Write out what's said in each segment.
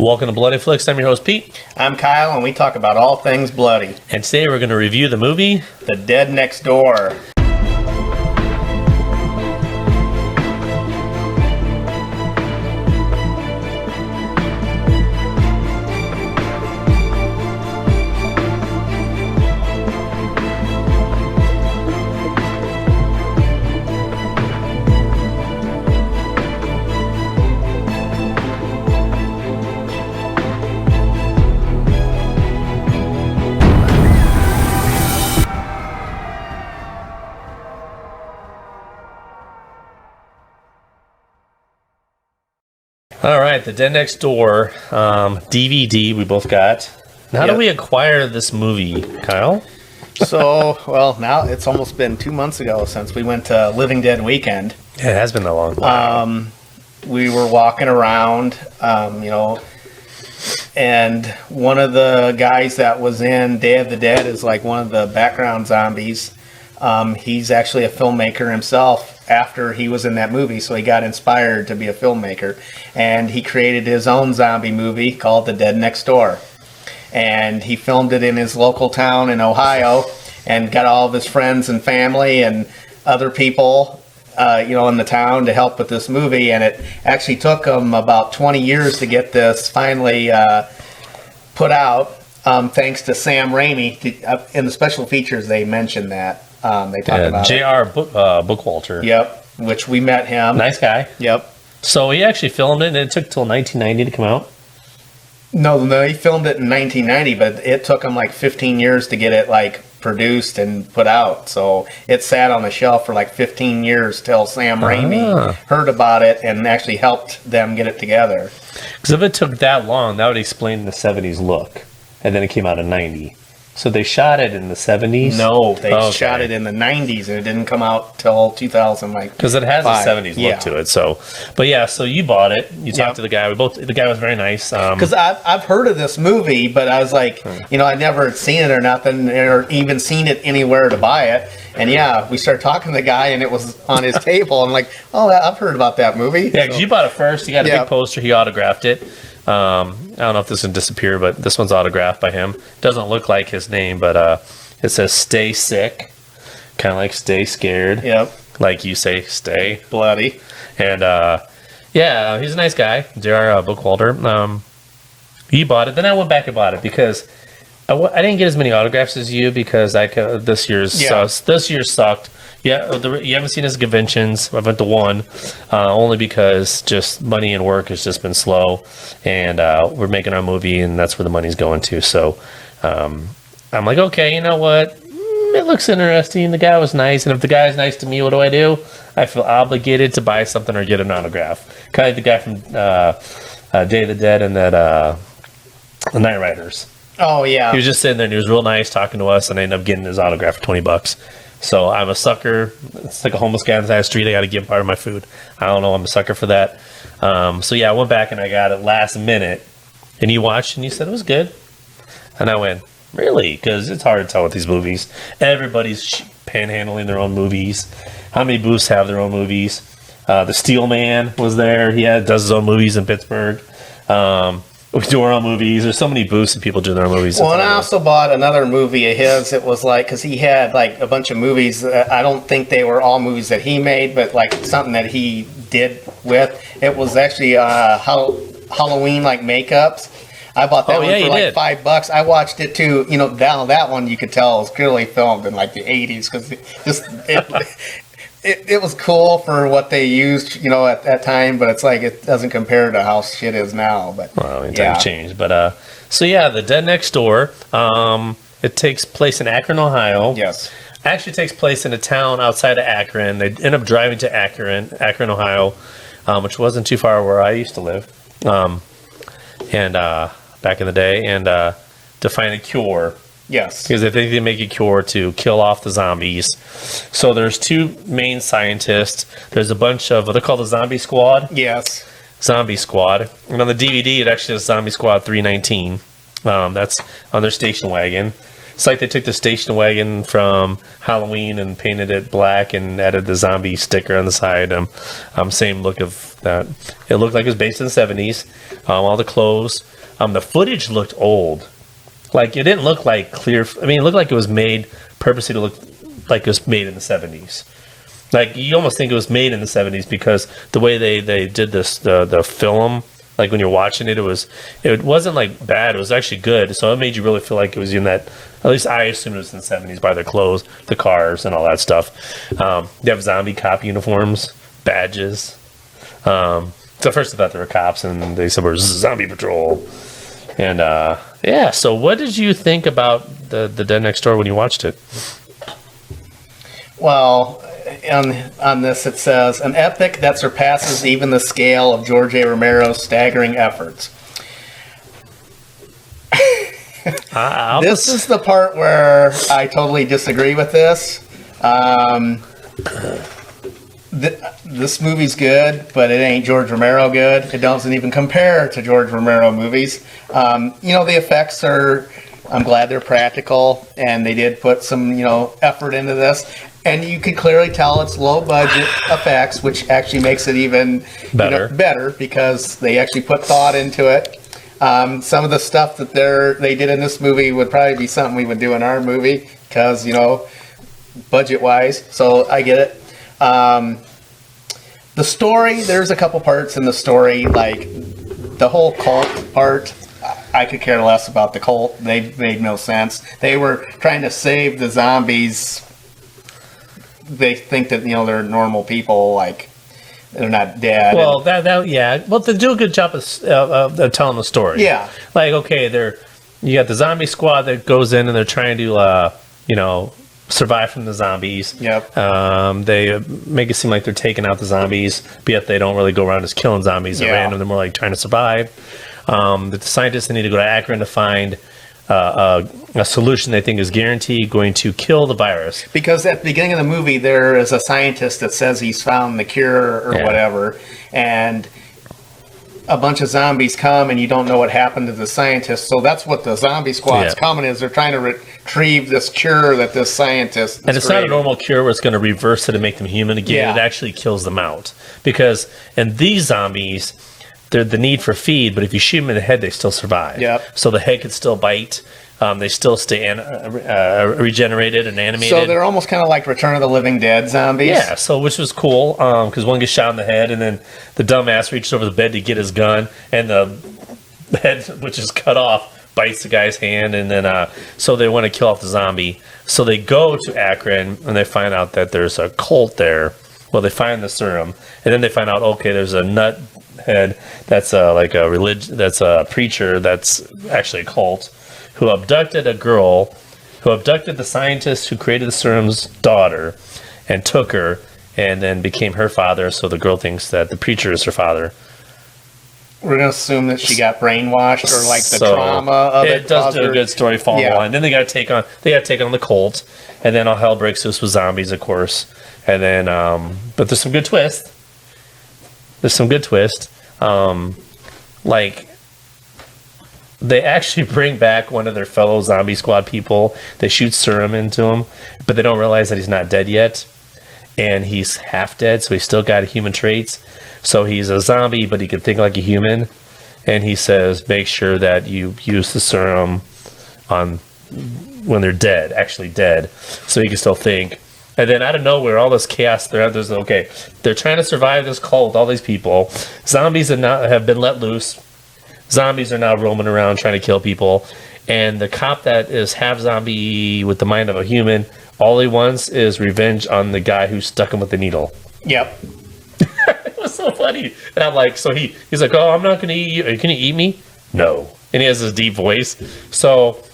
Welcome to Bloody Flicks. I'm your host, Pete. I'm Kyle, and we talk about all things bloody. And today we're going to review the movie The Dead Next Door. All right, The Dead Next Door DVD we both got. How did we acquire this movie, Kyle? Well, now it's almost been 2 months ago since we went to Living Dead Weekend. Yeah, it has been that long. We were walking around, and one of the guys that was in Day of the Dead is like one of the background zombies. He's actually a filmmaker himself after he was in that movie, so he got inspired to be a filmmaker. And he created his own zombie movie called The Dead Next Door. And he filmed it in his local town in Ohio and got all of his friends and family and other people, in the town to help with this movie. And it actually took him about 20 years to get this finally put out, thanks to Sam Raimi. In the special features, they mentioned that. They talk about J.R. Bookwalter. Yep, which we met him. Nice guy. Yep. So he actually filmed it, and it took till 1990 to come out. No, he filmed it in 1990, but it took him like 15 years to get it like produced and put out. So it sat on the shelf for like 15 years till Sam Raimi heard about it and actually helped them get it together. Because if it took that long, that would explain the 70s look. And then it came out in 90. So they shot it in the 70s? No, they shot it in the 90s, and it didn't come out till 2000. Because it has a 70s look to it. So you bought it. You talked to the guy. The guy was very nice. Because I've heard of this movie, but I was like, I never had seen it or nothing, or even seen it anywhere to buy it. And we started talking to the guy, and it was on his table. I'm like, I've heard about that movie. Yeah, because you bought it first. You got a big poster. He autographed it. I don't know if this will disappear, but this one's autographed by him. Doesn't look like his name, but it says "Stay Sick," kind of like "Stay Scared." Yep. Like you say, "Stay Bloody." And he's a nice guy, J.R. Bookwalter. He bought it. Then I went back and bought it because I didn't get as many autographs as you because this year's sucked. Yeah, you haven't seen his conventions. I went to one, only because just money and work has just been slow, and we're making our movie, and that's where the money's going to. So I'm like, okay, you know what? It looks interesting. The guy was nice, and if the guy's nice to me, what do? I feel obligated to buy something or get an autograph. Kind of like the guy from Day of the Dead and that the Night Riders. Oh yeah. He was just sitting there, and he was real nice talking to us, and I ended up getting his autograph for $20. So I'm a sucker. It's like a homeless guy on the side of the street. I got to give him part of my food. I don't know. I'm a sucker for that. I went back and I got it last minute. And you watched and you said it was good. And I went, really? Because it's hard to tell with these movies. Everybody's panhandling their own movies. How many booths have their own movies? The Steel Man was there. He does his own movies in Pittsburgh. We do our own movies. There's so many booths and people do their own movies. Well, and I also bought another movie of his. It was like, because he had like a bunch of movies. I don't think they were all movies that he made, but like something that he did with. It was actually Halloween like makeups. I bought that one for like $5. I watched it too. Now that one you could tell was clearly filmed in like the 80s because it was cool for what they used, at that time, but it's like it doesn't compare to how shit is now. But time changed. But The Dead Next Door. It takes place in Akron, Ohio. Yes. Actually takes place in a town outside of Akron. They end up driving to Akron, Ohio, which wasn't too far where I used to live, back in the day, and to find a cure. Yes. Because they think they make a cure to kill off the zombies. So there's two main scientists. There's a bunch of, they're called the Zombie Squad. Yes. Zombie Squad. And on the DVD, it actually says Zombie Squad 319. That's on their station wagon. It's like they took the station wagon from Halloween and painted it black and added the zombie sticker on the side. Same look of that. It looked like it was based in the 70s. All the clothes. The footage looked old. Like, it didn't look like clear. I mean, it looked like it was made purposely to look like it was made in the 70s. Like, you almost think it was made in the 70s because the way they did this, the film, like when you're watching it, it wasn't like bad. It was actually good. So it made you really feel like it was in that. At least I assumed it was in the 70s by their clothes, the cars, and all that stuff. They have zombie cop uniforms, badges. So first I thought they were cops, and they said we're zombie patrol. And yeah, so what did you think about the Dead Next Door when you watched it? Well, on this it says, an epic that surpasses even the scale of George A. Romero's staggering efforts. This is the part where I totally disagree with this. This movie's good, but it ain't George Romero good. It doesn't even compare to George Romero movies. The effects are, I'm glad they're practical, and they did put some, effort into this. And you can clearly tell it's low budget effects, which actually makes it even better because they actually put thought into it. Some of the stuff that they did in this movie would probably be something we would do in our movie because, budget wise. So I get it. The story, there's a couple parts in the story, like the whole cult part. I could care less about the cult. They made no sense. They were trying to save the zombies. They think that they're normal people, like they're not dead. Well, yeah. Well, they do a good job of telling the story. Yeah. Like, okay, you got the zombie squad that goes in and they're trying to survive from the zombies. Yep. They make it seem like they're taking out the zombies, but yet they don't really go around just killing zombies at random. They're more like trying to survive. The scientists, they need to go to Akron to find a solution they think is guaranteed going to kill the virus. Because at the beginning of the movie, there is a scientist that says he's found the cure or whatever, and a bunch of zombies come, and you don't know what happened to the scientist. So that's what the zombie squad's coming is. They're trying to retrieve this cure that this scientist and it's created. Not a normal cure where it's going to reverse it and make them human again. It actually kills them out. Because in these zombies, they're the need for feed, but if you shoot them in the head, they still survive. Yep. So the head could still bite. They still stay regenerated and animated. So they're almost kind of like Return of the Living Dead zombies. Yeah, so which was cool because one gets shot in the head, and then the dumbass reaches over the bed to get his gun, and the head, which is cut off, bites the guy's hand, and then so they want to kill off the zombie. So they go to Akron, and they find out that there's a cult there. Well, they find the serum, and then they find out, okay, there's a nut head that's like a religion, that's a preacher that's actually a cult, who abducted a girl, who abducted the scientist who created the serum's daughter, and took her, and then became her father. So the girl thinks that the preacher is her father. We're gonna assume that she got brainwashed, or like the trauma of it. It does do a good story following on. And then they got to take on the cult, and then all hell breaks loose with zombies, of course. And then, but there's some good twist. Like, they actually bring back one of their fellow zombie squad people. They shoot serum into him, but they don't realize that he's not dead yet. And he's half dead, so he's still got human traits. So he's a zombie, but he can think like a human. And he says, make sure that you use the serum on when they're dead, actually dead, so he can still think. And then out of nowhere, all this chaos, they're trying to survive this cult, all these people. Zombies have been let loose. Zombies are now roaming around trying to kill people. And the cop that is half zombie with the mind of a human, all he wants is revenge on the guy who stuck him with the needle. Yep. It was so funny. And I'm like, so he's like, oh, I'm not going to eat you. Are you going to eat me? No. And he has this deep voice. So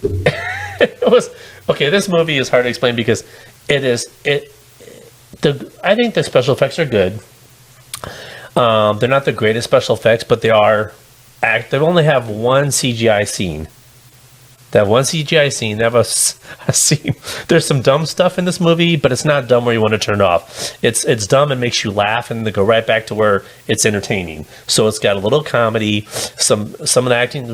it was, okay, this movie is hard to explain because I think the special effects are good. They're not the greatest special effects, but they only have one CGI scene. That one CGI scene, that was a scene. There's some dumb stuff in this movie, but it's not dumb where you want to turn it off. It's dumb and makes you laugh, and then go right back to where it's entertaining. So it's got a little comedy, some of the acting,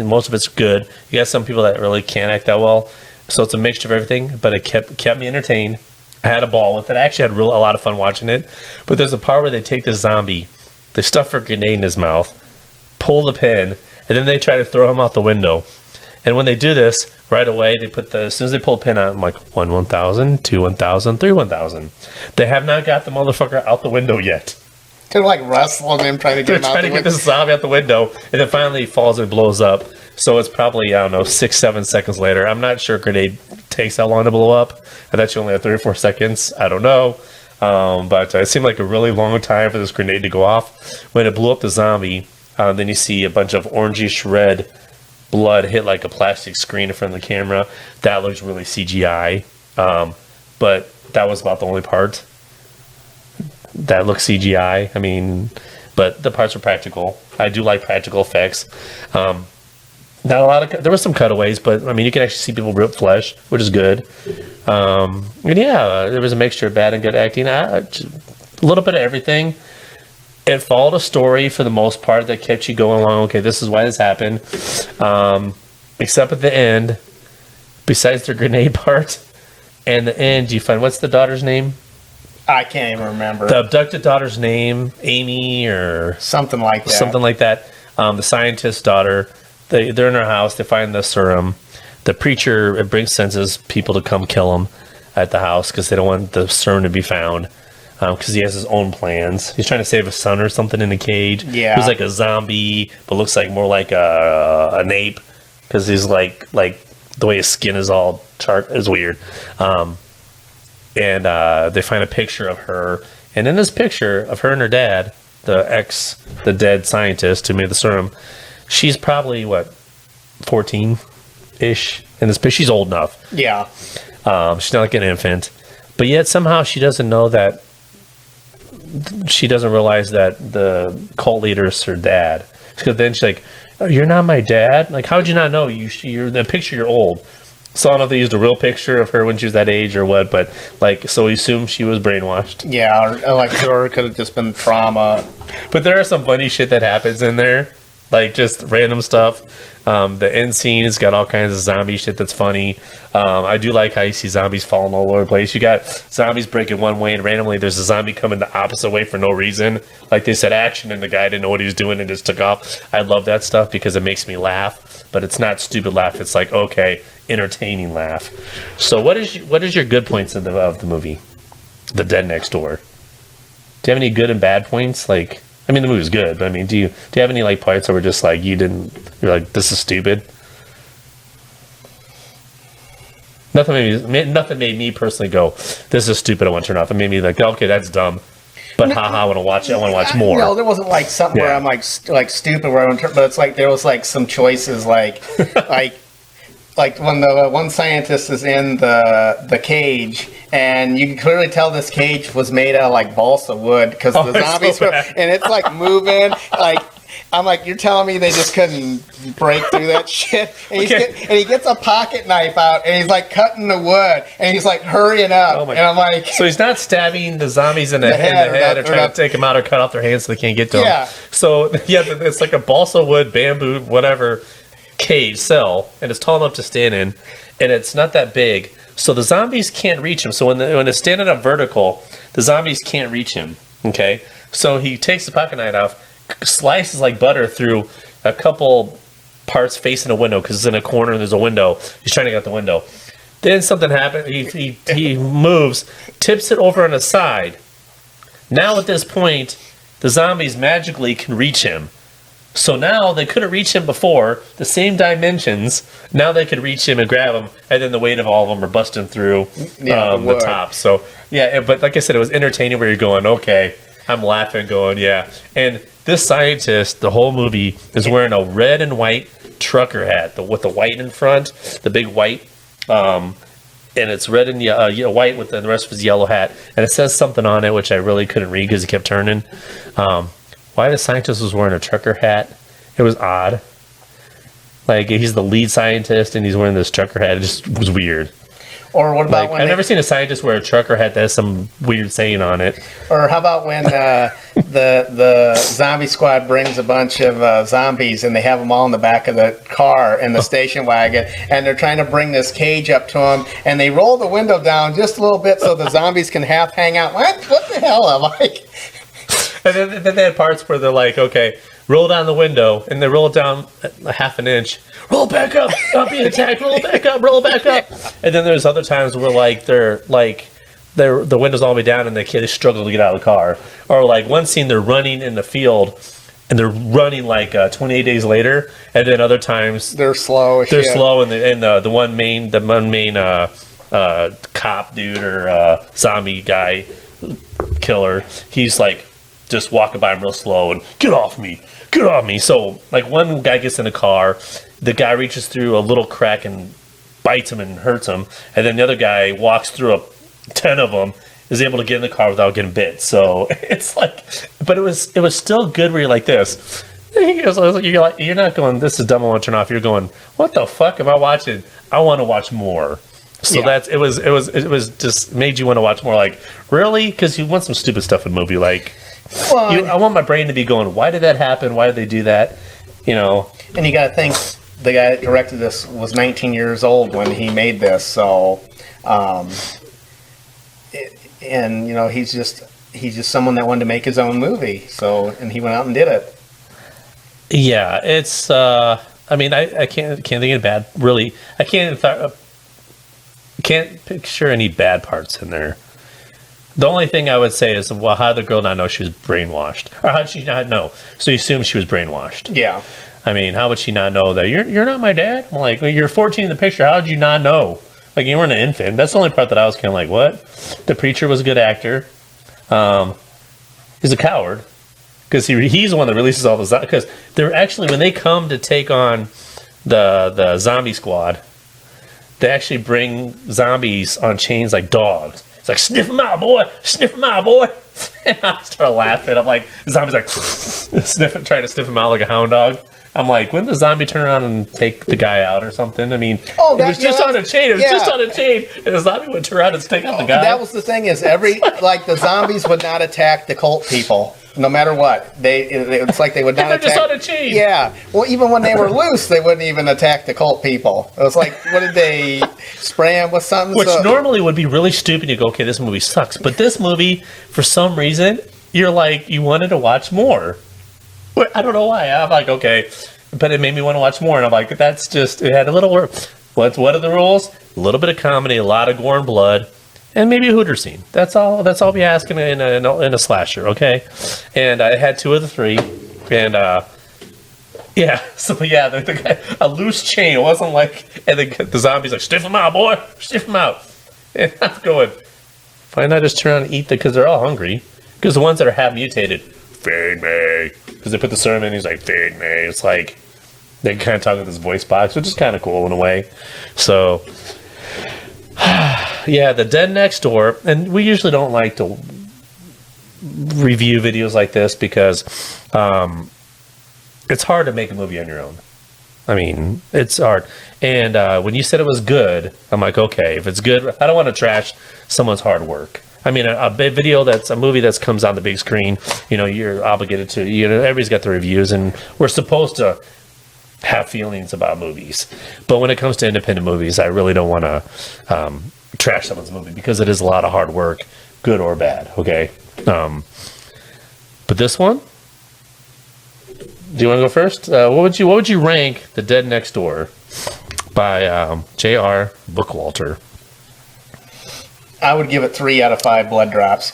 most of it's good. You got some people that really can't act that well, so it's a mixture of everything. But it kept me entertained. I had a ball with it. I actually had a lot of fun watching it. But there's a part where they take the zombie, they stuff a grenade in his mouth, pull the pin, and then they try to throw him out the window. And when they do this, right away, as soon as they pull the pin out, I'm like, 1,000, 2, 1,000, 3, 1,000. They have not got the motherfucker out the window yet. They're like wrestling him, trying to get him out the window. They're trying to get this zombie out the window, and then finally he falls and blows up. So it's probably, I don't know, 6, 7 seconds later. I'm not sure a grenade takes that long to blow up. I thought you only had 3 or 4 seconds. I don't know. But it seemed like a really long time for this grenade to go off. When it blew up the zombie, then you see a bunch of orangish red blood hit like a plastic screen in front of the camera. That looks really CGI. But that was about the only part that looks CGI. I mean, but the parts were practical. I do like practical effects. Not a lot of. There were some cutaways, but I mean, you can actually see people rip flesh, which is good. And yeah, there was a mixture of bad and good acting. A little bit of everything. It followed a story for the most part that kept you going along. Okay, this is why this happened. Except at the end, besides the grenade part, and the end, you find what's the daughter's name? I can't even remember. The abducted daughter's name, Amy, or something like that. Something like that. The scientist's daughter. They're in her house. They find the serum. The preacher it brings senses people to come kill him at the house because they don't want the serum to be found. Because he has his own plans. He's trying to save his son or something in a cage. Yeah. He's like a zombie, but looks like more like an ape. Because he's like the way his skin is all charred is weird. And they find a picture of her. And in this picture of her and her dad, the dead scientist who made the serum, she's probably, 14-ish? In this picture, she's old enough. Yeah. She's not like an infant. But yet somehow she doesn't know that. She doesn't realize that the cult leader is her dad. Because then she's like, oh, you're not my dad? Like, how would you not know? You're the picture, you're old. So I don't know if they used a real picture of her when she was that age or what, but so we assume she was brainwashed. Yeah, or it could have just been trauma. But there are some funny shit that happens in there. Like, just random stuff. The end scene has got all kinds of zombie shit that's funny. I do like how you see zombies falling all over the place. You got zombies breaking one way, and randomly there's a zombie coming the opposite way for no reason. Like, they said action, and the guy didn't know what he was doing and just took off. I love that stuff because it makes me laugh. But it's not stupid laugh. It's like, okay, entertaining laugh. So what is your good points of the movie? The Dead Next Door. Do you have any good and bad points? Like... I mean, the movie's good, but I mean, do you have any parts that were just like you're like, this is stupid? Nothing made me personally go, this is stupid, I want to turn off. It made me like, okay, that's dumb, but I want to watch it. I want to watch more. No, there wasn't something where I'm like stupid where I want to, but it's like there was some choices like when the one scientist is in the cage, and you can clearly tell this cage was made out of balsa wood because the zombies and it's moving. I'm like, you're telling me they just couldn't break through that shit? And, he gets a pocket knife out and he's cutting the wood and he's hurrying up. And I'm like, so he's not stabbing the zombies in the head or trying to take them out or cut off their hands so they can't get to them. So yeah, it's like a balsa wood, bamboo, whatever cage cell, and it's tall enough to stand in, and it's not that big, so the zombies can't reach him. So when it's standing up vertical, the zombies can't reach him. Okay, so he takes the pocket knife off, slices like butter through a couple parts facing a window because it's in a corner and there's a window. He's trying to get out the window. Then something happens. He moves, tips it over on the side. Now at this point, the zombies magically can reach him. So now they couldn't reach him before, the same dimensions. Now they could reach him and grab him, and then the weight of all of them are busting through the top. So yeah, but like I said, it was entertaining where you're going, okay, I'm laughing, going, yeah. And this scientist, the whole movie, is wearing a red and white trucker hat with the white in front, the big white, and it's red and white with the rest of his yellow hat, and it says something on it which I really couldn't read because he kept turning. Why the scientist was wearing a trucker hat, it was odd. Like he's the lead scientist and he's wearing this trucker hat. It just was weird. Or what about Like, when I've never seen a scientist wear a trucker hat that has some weird saying on it. Or how about when the zombie squad brings a bunch of zombies and they have them all in the back of the car in the station wagon, and they're trying to bring this cage up to them, and they roll the window down just a little bit so the zombies can half hang out. What the hell am I? And then they had parts where they're like, okay, roll down the window, and they roll it down a half an inch. Roll it back up. I'm being attacked. Roll it back up. Roll it back up. And then there's other times where the window's all the way down, and they struggle to get out of the car. Or like one scene, they're running in the field, and they're running like 28 days later. And then other times They're slow. they're slow, and the one main cop dude or zombie guy killer, he's like just walking by him real slow and get off me. So like one guy gets in a car, the guy reaches through a little crack and bites him and hurts him, and then the other guy walks through 10 of them, is able to get in the car without getting bit. So it's like, but it was still good where you're like this. You're not going, this is dumb, I want to turn off. You're going, what the fuck am I watching? I want to watch more. So it was just made you want to watch more. Like, really? Because you want some stupid stuff in a movie. Like, I want my brain to be going, why did that happen? Why did they do that? You know. And you got to think, the guy that directed this was 19 years old when he made this. So, and you know, he's just someone that wanted to make his own movie. So, and he went out and did it. Yeah, it's. I mean, I can't think of bad. Really, I can't picture any bad parts in there. The only thing I would say is, well, how did the girl not know she was brainwashed, or how did she not know? So you assume she was brainwashed. Yeah. I mean, how would she not know that you're not my dad? I'm like, well, you're 14 in the picture. How did you not know? Like, you weren't an infant. That's the only part that I was kind of like, what? The preacher was a good actor. He's a coward because he's the one that releases all the zombies. Because they're actually, when they come to take on the zombie squad, they actually bring zombies on chains like dogs. It's like, sniff them out, boy. Sniff them out, boy. And I start laughing. I'm like, the zombie's like, trying to sniff him out like a hound dog. I'm like, wouldn't the zombie turn around and take the guy out or something? I mean, it was just on a chain. It was just on a chain. And the zombie would turn around and take out the guy. That was the thing is the zombies would not attack the cult people. No matter what, it's like they would not attack. They're just on a chain. Yeah. Well, even when they were loose, they wouldn't even attack the cult people. It was like, what did they spray them with something? Which normally would be really stupid. You go, okay, this movie sucks. But this movie, for some reason, you're like, you wanted to watch more. I don't know why. I'm like, okay, but it made me want to watch more. And I'm like, that's just, it had a little work. What are the rules? A little bit of comedy, a lot of gore and blood. And maybe a Hooter scene. That's all we asking in a slasher, okay? And I had 2 of the 3, and the guy, a loose chain. It wasn't like, and the zombie's like, stiff him out, boy, stiff him out. And I'm going, why not just turn around and eat because they're all hungry? Because the ones that are half mutated, feed me, because they put the serum in. He's like, feed me. It's like they kind of talk with this voice box, which is kind of cool in a way. So. Yeah, The Dead Next Door, and we usually don't like to review videos like this because it's hard to make a movie on your own. I mean, it's hard. And when you said it was good, I'm like, okay, if it's good, I don't want to trash someone's hard work. I mean, a movie that comes on the big screen, you know, you're obligated to, you know, everybody's got the reviews, and we're supposed to have feelings about movies. But when it comes to independent movies, I really don't want to trash someone's movie because it is a lot of hard work, good or bad, okay? But this one, do you want to go first? What would you rank The Dead Next Door by J.R. Bookwalter? I would give it 3 out of 5 blood drops.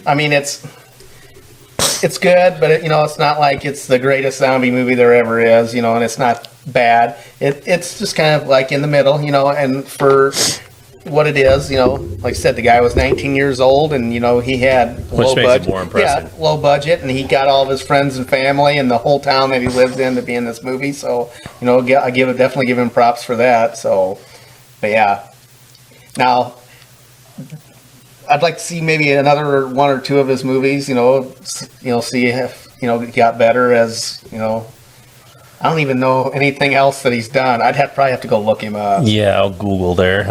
I mean, it's good, but it's not like it's the greatest zombie movie there ever is, and it's not bad. It's just kind of like in the middle, and for what it is, like I said, the guy was 19 years old, and he had low budget. More impressive. Yeah, low budget, and he got all of his friends and family and the whole town that he lives in to be in this movie. So, I definitely give him props for that. So, but yeah. Now, I'd like to see maybe another 1 or 2 of his movies, see if, he got better as, I don't even know anything else that he's done. Probably have to go look him up. Yeah, I'll Google there.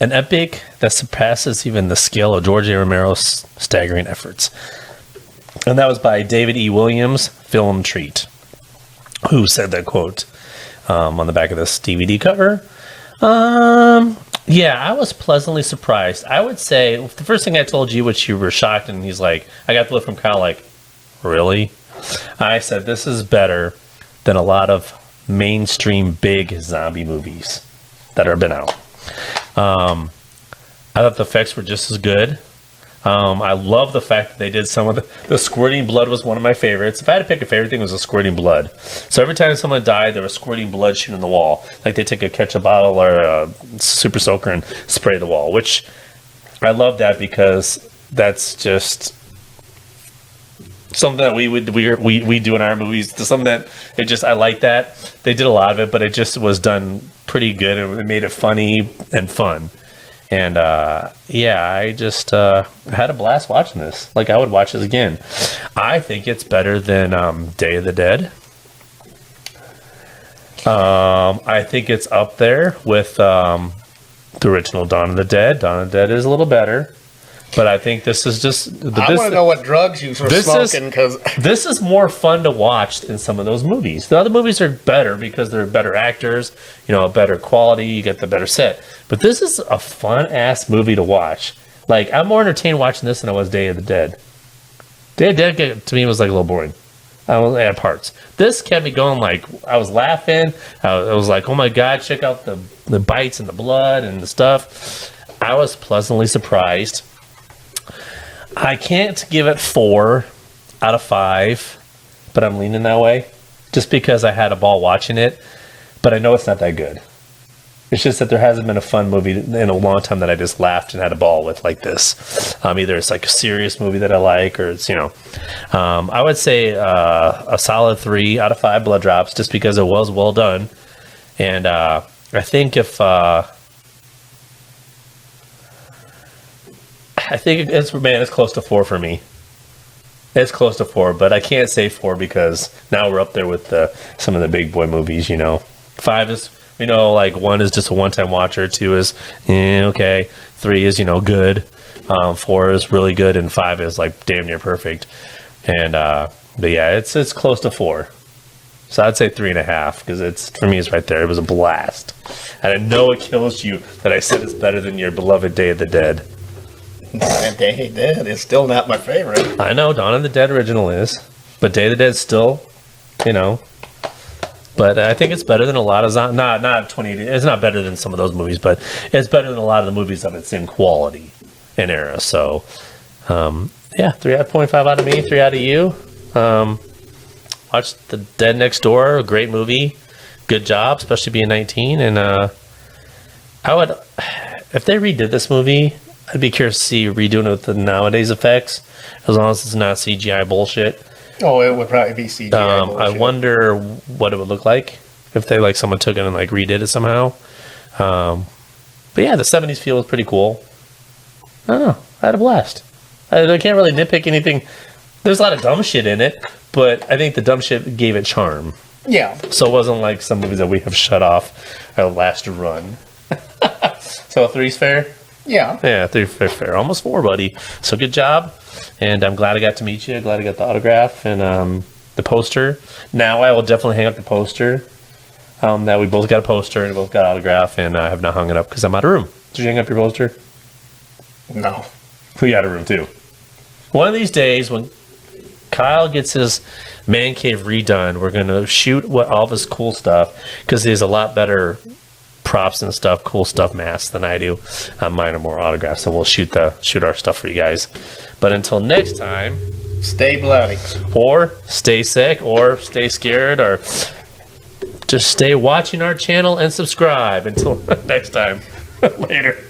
An epic that surpasses even the scale of George A. Romero's staggering efforts. And that was by David E. Williams, Film Treat, who said that quote on the back of this DVD cover. Yeah, I was pleasantly surprised. I would say the first thing I told you, which you were shocked, and he's like, I got the look from Kyle, like, really? I said, this is better than a lot of mainstream big zombie movies that have been out. I thought the effects were just as good. I love the fact that they did some of the squirting blood was one of my favorites. If I had to pick a favorite thing, it was the squirting blood. So every time someone died, there was squirting blood shooting the wall. Like they take a ketchup bottle or a super soaker and spray the wall, which I love that because that's just something that we do in our movies. Something that I like that. They did a lot of it, but it just was done pretty good and it made it funny and fun. And I just had a blast watching this. Like I would watch this again. I think it's better than Day of the Dead. I think it's up there with the original Dawn of the Dead. Dawn of the Dead is a little better. But I think this is just... I want to know what drugs you were smoking, because... This is more fun to watch than some of those movies. The other movies are better because they're better actors, a better quality, you get the better set. But this is a fun-ass movie to watch. Like, I'm more entertained watching this than I was Day of the Dead. Day of the Dead, to me, was like a little boring. I was at parts. This kept me going, like, I was laughing. I was like, oh my God, check out the bites and the blood and the stuff. I was pleasantly surprised. I can't give it 4 out of 5, but I'm leaning that way just because I had a ball watching it, but I know it's not that good. It's just that there hasn't been a fun movie in a long time that I just laughed and had a ball with like this. Either it's like a serious movie that I like or it's, I would say a solid 3 out of 5 blood drops just because it was well done. And I think if... I think it's close to 4 for me. It's close to 4, but I can't say 4 because now we're up there with some of the big boy movies, 5 is, like 1 is just a one-time watcher, 2 is, okay, 3 is, good, 4 is really good, and 5 is like damn near perfect. And, but yeah, it's close to 4. So I'd say 3.5 because for me, it's right there. It was a blast. And I know it kills you that I said it's better than your beloved Day of the Dead. Day of the Dead is still not my favorite. I know Dawn of the Dead original is, but Day of the Dead still, But I think it's better than a lot of not 2080. It's not better than some of those movies, but it's better than a lot of the movies of its same quality and era. So, 3.5 out of me, 3 out of you. Watch The Dead Next Door, a great movie, good job, especially being 19. And I would, if they redid this movie, I'd be curious to see redoing it with the nowadays effects, as long as it's not CGI bullshit. Oh, it would probably be CGI bullshit. I wonder what it would look like if they someone took it and redid it somehow. But yeah, the 70s feel was pretty cool. I don't know. I had a blast. I can't really nitpick anything. There's a lot of dumb shit in it, but I think the dumb shit gave it charm. Yeah. So it wasn't like some movies that we have shut off our last run. So 3's fair? Yeah. Yeah, 3 fair. Almost 4, buddy. So good job. And I'm glad I got to meet you. Glad I got the autograph and the poster. Now I will definitely hang up the poster. That we both got a poster and both got autograph, and I have not hung it up because I'm out of room. Did you hang up your poster? No. We out of room too. One of these days when Kyle gets his man cave redone, we're going to shoot all this cool stuff because he has a lot better props and stuff, cool stuff, masks than I do. Mine are more autographs, so we'll shoot our stuff for you guys. But until next time, stay bloody, or stay sick, or stay scared, or just stay watching our channel and subscribe. Until next time, later.